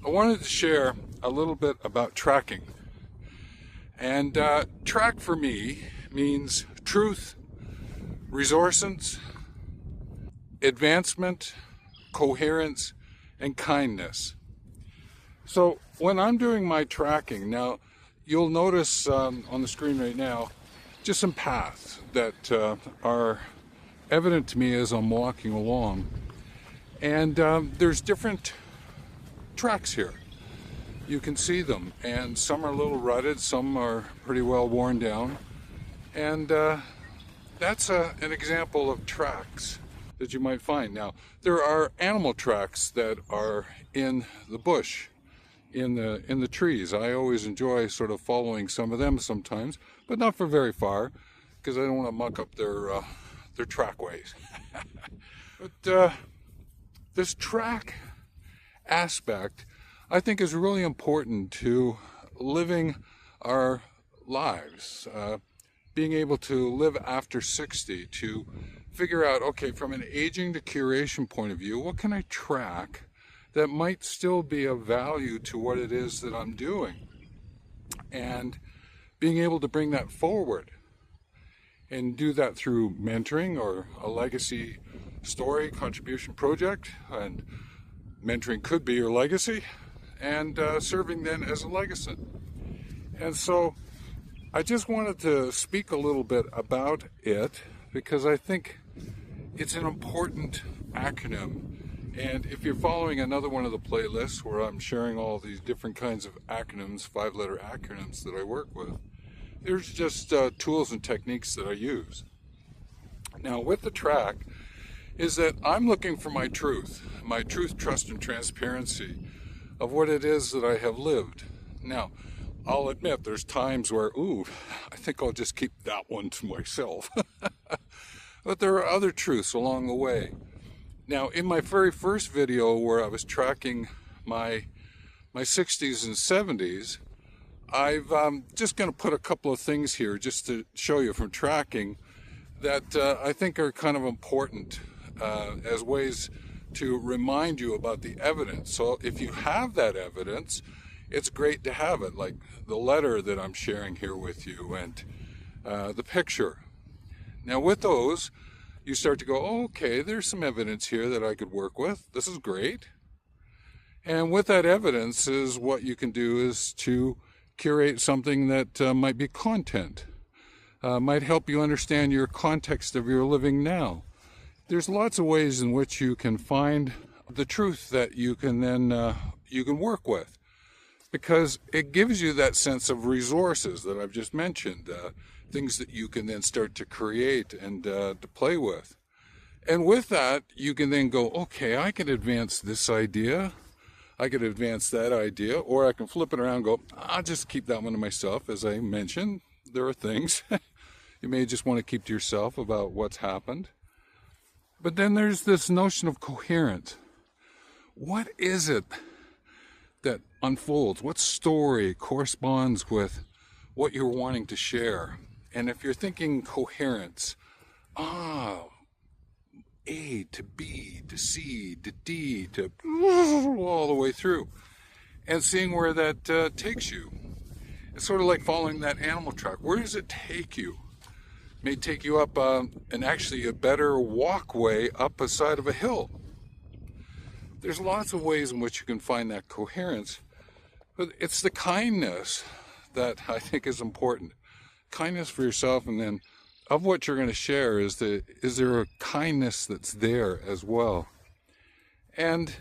I wanted to share a little bit about tracking. And track for me means truth, resourcence, advancement, coherence, and kindness. So when I'm doing my tracking, now you'll notice on the screen right now just some paths that are evident to me as I'm walking along. And there's different tracks here. You can see them, and some are a little rutted, some are pretty well worn down. And that's an example of tracks that you might find. Now, there are animal tracks that are in the bush, in the trees. I always enjoy sort of following some of them sometimes, but not for very far, because I don't want to muck up their trackways. But this track aspect, I think, is really important to living our lives, being able to live after 60, to figure out, okay, from an aging to curation point of view, what can I track that might still be of value to what it is that I'm doing, and being able to bring that forward and do that through mentoring or a legacy story contribution project. And mentoring could be your legacy, and serving then as a Legacent. And so I just wanted to speak a little bit about it because I think it's an important acronym. And if you're following another one of the playlists where I'm sharing all these different kinds of acronyms, 5-letter acronyms that I work with, there's just tools and techniques that I use. Now with the track is that I'm looking for my truth, trust, and transparency of what it is that I have lived. Now, I'll admit there's times where, I think I'll just keep that one to myself. But there are other truths along the way. Now, in my very first video where I was tracking my 60s and 70s, I'm just going to put a couple of things here just to show you from tracking that I think are kind of important as ways to remind you about the evidence. So if you have that evidence, it's great to have it, like the letter that I'm sharing here with you and the picture. Now with those, you start to go, okay, there's some evidence here that I could work with. This is great. And with that evidence is what you can do is to curate something that might be content, might help you understand your context of your living now. There's lots of ways in which you can find the truth that you can then you can work with, because it gives you that sense of resources that I've just mentioned, things that you can then start to create and to play with. And with that, you can then go, okay, I can advance this idea, I could advance that idea, or I can flip it around and go, I'll just keep that one to myself. As I mentioned, there are things you may just want to keep to yourself about what's happened. But then there's this notion of coherence. What is it that unfolds? What story corresponds with what you're wanting to share? And if you're thinking coherence, A to B to C to D to all the way through, and seeing where that takes you. It's sort of like following that animal track. Where does it take you? It may take you up and actually a better walkway up a side of a hill. There's lots of ways in which you can find that coherence, but it's the kindness that I think is important. Kindness for yourself, and then of what you're going to share, is there a kindness that's there as well. And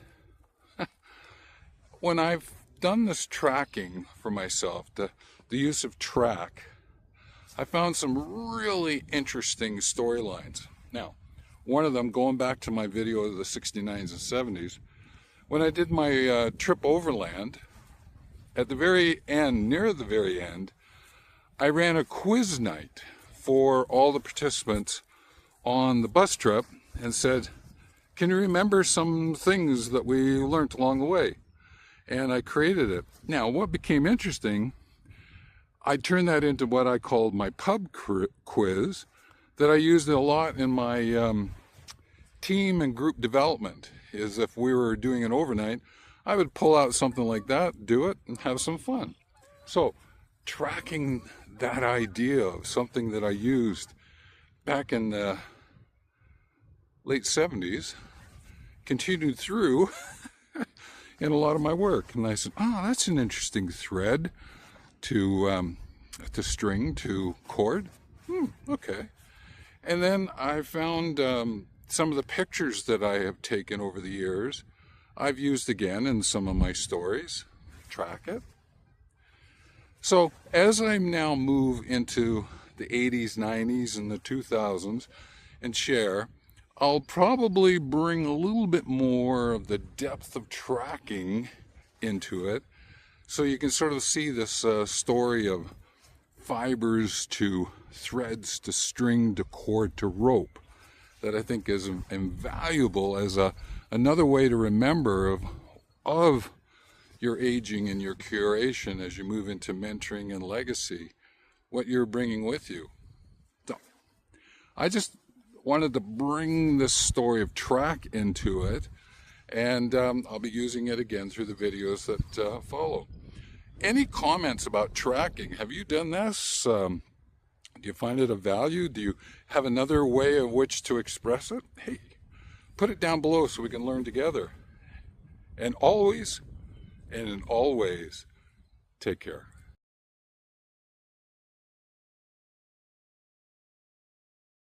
when I've done this tracking for myself, the use of track, I found some really interesting storylines. Now, one of them, going back to my video of the 69s and 70s, when I did my trip overland, at the very end, near the very end, I ran a quiz night for all the participants on the bus trip and said, can you remember some things that we learned along the way? And I created it. Now, what became interesting, I turned that into what I called my pub quiz that I used a lot in my team and group development. Is if we were doing an overnight, I would pull out something like that, do it, and have some fun. So tracking that idea of something that I used back in the late 70s continued through in a lot of my work. And I said, oh, that's an interesting thread to string to chord. Okay. And then I found some of the pictures that I have taken over the years, I've used again in some of my stories. Track it. So as I now move into the 80s, 90s, and the 2000s and share, I'll probably bring a little bit more of the depth of tracking into it, so you can sort of see this story of fibers to threads to string to cord to rope that I think is invaluable as another way to remember of your aging and your curation as you move into mentoring and legacy, what you're bringing with you. So I just wanted to bring this story of track into it, and I'll be using it again through the videos that follow. Any comments about tracking? Have you done this? Do you find it of value? Do you have another way of which to express it? Hey, put it down below so we can learn together. And always, and in all ways, take care.